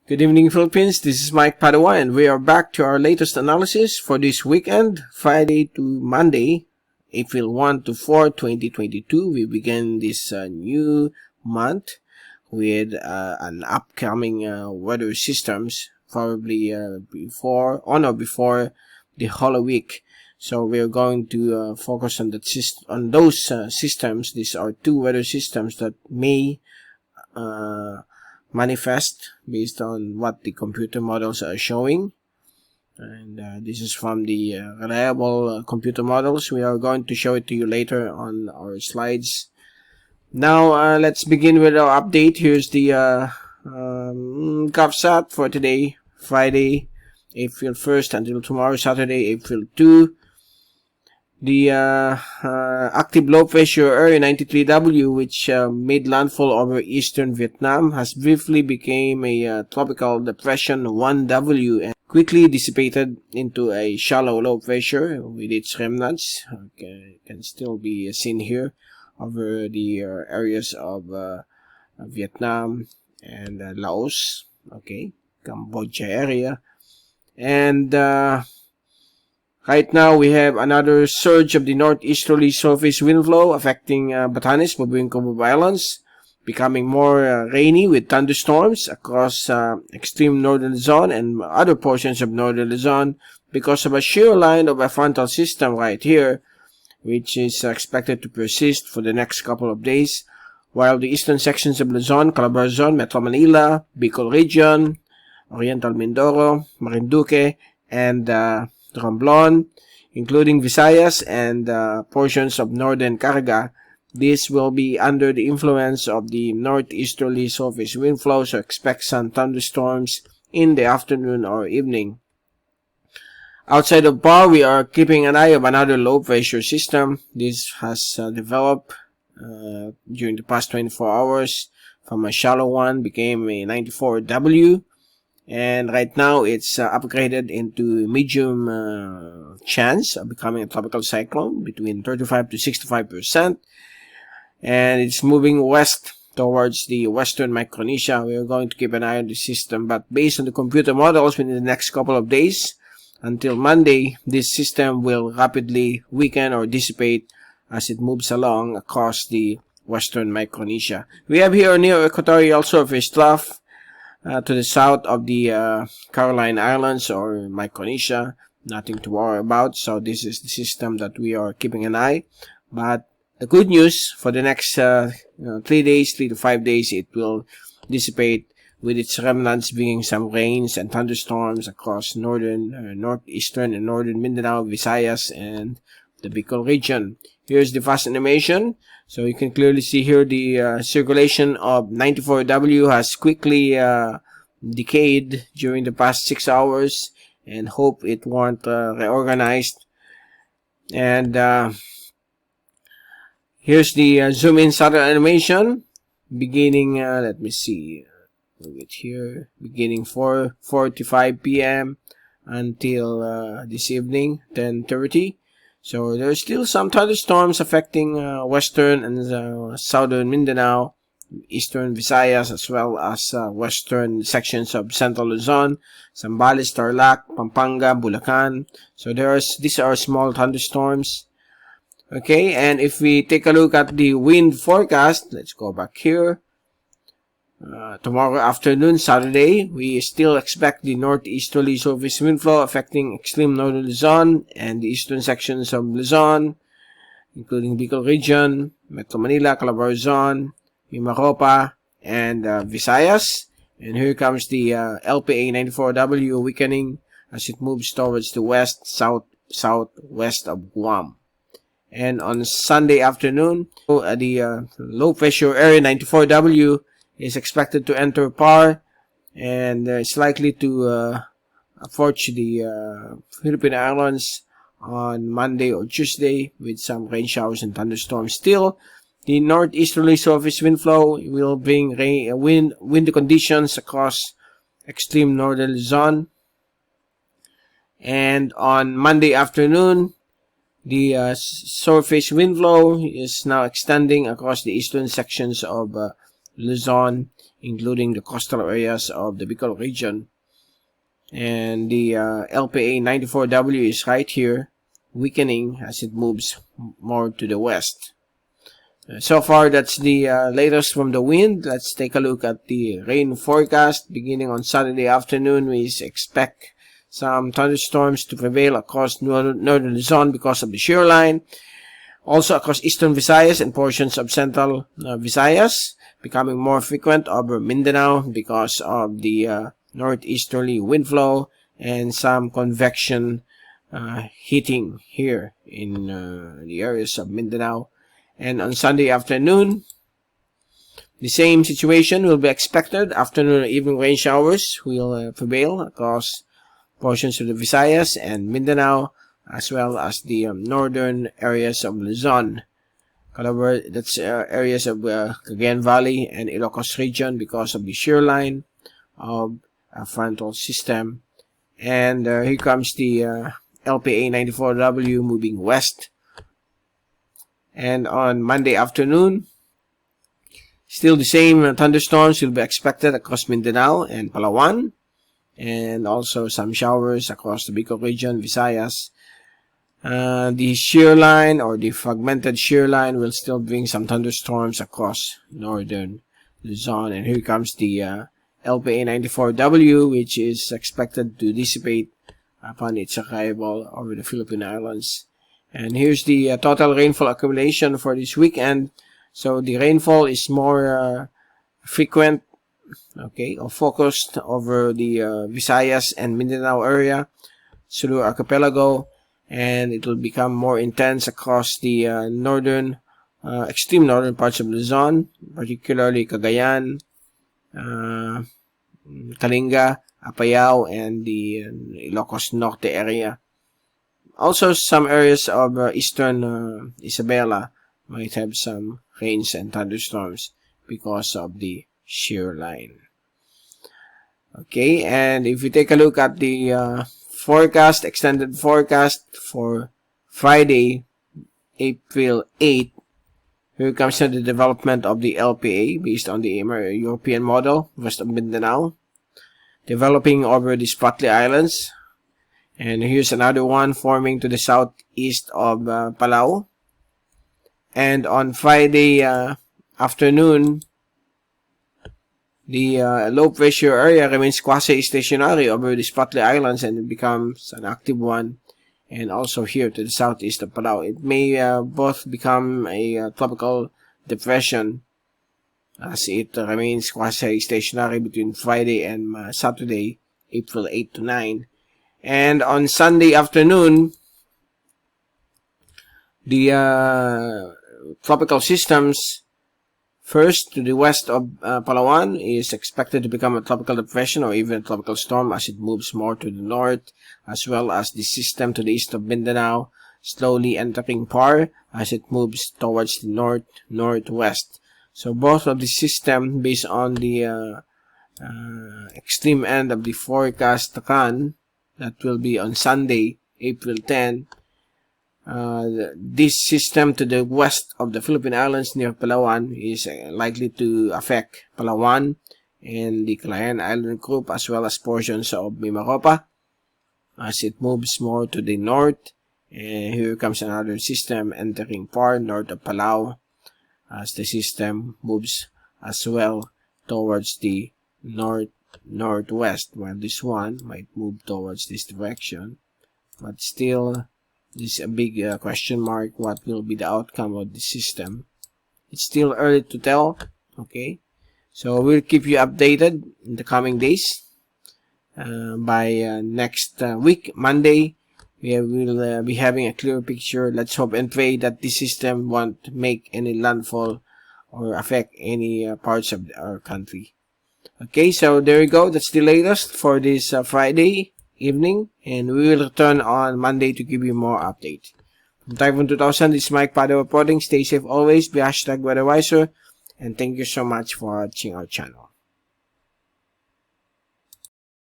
Good evening, Philippines. This is Mike Padua, and we are back to our latest analysis for this weekend, Friday to Monday, April 1 to 4, 2022. We begin this new month with an upcoming weather systems, probably before the Holy Week. So we are going to focus on those systems. These are two weather systems that may manifest based on what the computer models are showing, and this is from the reliable computer models. We are going to show it to you later on our slides. Now let's begin with our update. Here's the GovSat for today, Friday, April 1st until tomorrow, Saturday, April 2. The active low pressure area 93W, which made landfall over eastern Vietnam, has briefly become a tropical depression 1W and quickly dissipated into a shallow low pressure with its remnants. Okay, can still be seen here over the areas of Vietnam and Laos, okay, Cambodia area, and right now, we have another surge of the northeasterly surface wind flow affecting Batanes, Mabuhay Cabo Islands, becoming more rainy with thunderstorms across extreme northern Luzon and other portions of northern Luzon because of a shear line of a frontal system right here, which is expected to persist for the next couple of days, while the eastern sections of Luzon, Calabarzon, Metro Manila, Bicol region, Oriental Mindoro, Marinduque, and Romblon, including Visayas and portions of northern Caraga. This will be under the influence of the northeasterly surface wind flow, so expect some thunderstorms in the afternoon or evening. Outside of Bar, we are keeping an eye on another low pressure system. This has developed during the past 24 hours from a shallow one, became a 94W. And right now, it's upgraded into medium chance of becoming a tropical cyclone between 35 to 65%. And it's moving west towards the western Micronesia. We are going to keep an eye on the system. But based on the computer models, within the next couple of days, until Monday, this system will rapidly weaken or dissipate as it moves along across the western Micronesia. We have here a near equatorial surface trough to the south of the Caroline Islands or Micronesia. Nothing to worry about. So this is the system that we are keeping an eye. But the good news for the next 3 to 5 days, it will dissipate with its remnants bringing some rains and thunderstorms across northern, northeastern and northern Mindanao, Visayas, and the Bicol region. Here's the fast animation. So you can clearly see here the circulation of 94W has quickly decayed during the past 6 hours, and hope it won't reorganized. And here's the zoom in southern animation beginning, let me see, move it here, beginning 4:45 p.m. until this evening, 10:30. So there's still some thunderstorms affecting western and southern Mindanao, eastern Visayas, as well as western sections of central Luzon, Zambales, Tarlac, Pampanga, Bulacan. So these are small thunderstorms. Okay, and if we take a look at the wind forecast, let's go back here. Tomorrow afternoon, Saturday, we still expect the northeasterly surface wind flow affecting extreme northern Luzon and the eastern sections of Luzon, including Bicol region, Metro Manila, Calabarzon, Mimaropa, and Visayas. And here comes the LPA 94W weakening as it moves towards the west, southwest of Guam. And on Sunday afternoon, the low pressure area 94W is expected to enter PAR and is likely to approach the Philippine Islands on Monday or Tuesday with some rain showers and thunderstorms. Still, the northeasterly surface wind flow will bring windy conditions across extreme northern Luzon. And on Monday afternoon, the surface wind flow is now extending across the eastern sections of Luzon, including the coastal areas of the Bicol region. And the LPA 94W is right here, weakening as it moves more to the west. So far, that's the latest from the wind. Let's take a look at the rain forecast. Beginning on Saturday afternoon, we expect some thunderstorms to prevail across northern Luzon because of the shear line. Also across eastern Visayas and portions of central Visayas, becoming more frequent over Mindanao because of the northeasterly wind flow and some convection hitting here in the areas of Mindanao. And on Sunday afternoon, the same situation will be expected. Afternoon and evening rain showers will prevail across portions of the Visayas and Mindanao, as well as the northern areas of Luzon. However, that's areas of Cagayan Valley and Ilocos region because of the shear line of a frontal system. And here comes the LPA 94W moving west. And on Monday afternoon, still the same thunderstorms will be expected across Mindanao and Palawan, and also some showers across the Bicol region, Visayas. The shear line or the fragmented shear line will still bring some thunderstorms across northern Luzon. And here comes the LPA 94W, which is expected to dissipate upon its arrival over the Philippine Islands. And here's the total rainfall accumulation for this weekend. So the rainfall is more frequent, okay, or focused over the Visayas and Mindanao area, Sulu Archipelago, and it will become more intense across the northern, extreme northern parts of Luzon, particularly Cagayan, Kalinga, Apayao, and the Ilocos Norte area. Also, some areas of eastern Isabela might have some rains and thunderstorms because of the shear line. Okay, and if you take a look at the forecast, extended forecast for Friday, April 8, here comes the development of the LPA based on the European model, west of Mindanao, developing over the Spratly Islands. And here's another one forming to the southeast of Palau. And on Friday afternoon, the low pressure area remains quasi-stationary over the Spratly Islands and it becomes an active one. And also here to the southeast of Palau. It may both become a tropical depression as it remains quasi-stationary between Friday and Saturday, April 8 to 9. And on Sunday afternoon, the tropical systems first to the west of Palawan is expected to become a tropical depression or even a tropical storm as it moves more to the north, as well as the system to the east of Mindanao, slowly entering Par as it moves towards the north-northwest. So both of the system, based on the extreme end of the forecast run, that will be on Sunday, April 10. This system to the west of the Philippine Islands near Palawan is likely to affect Palawan and the Calayan Island group as well as portions of Mimaropa as it moves more to the north. And here comes another system entering Par, north of Palau, as the system moves as well towards the northwest, while this one might move towards this direction, but still this is a big question mark. What will be the outcome of the system? It's still early to tell. Okay, so we'll keep you updated in the coming days. By next week, Monday, we will be having a clear picture. Let's hope and pray that the system won't make any landfall or affect any parts of our country. Okay, so there you go. That's the latest for this Friday evening, and we will return on Monday to give you more update. From Typhoon 2000, this is Mike Padua reporting. Stay safe always, be #WeatherWiser, and thank you so much for watching our channel.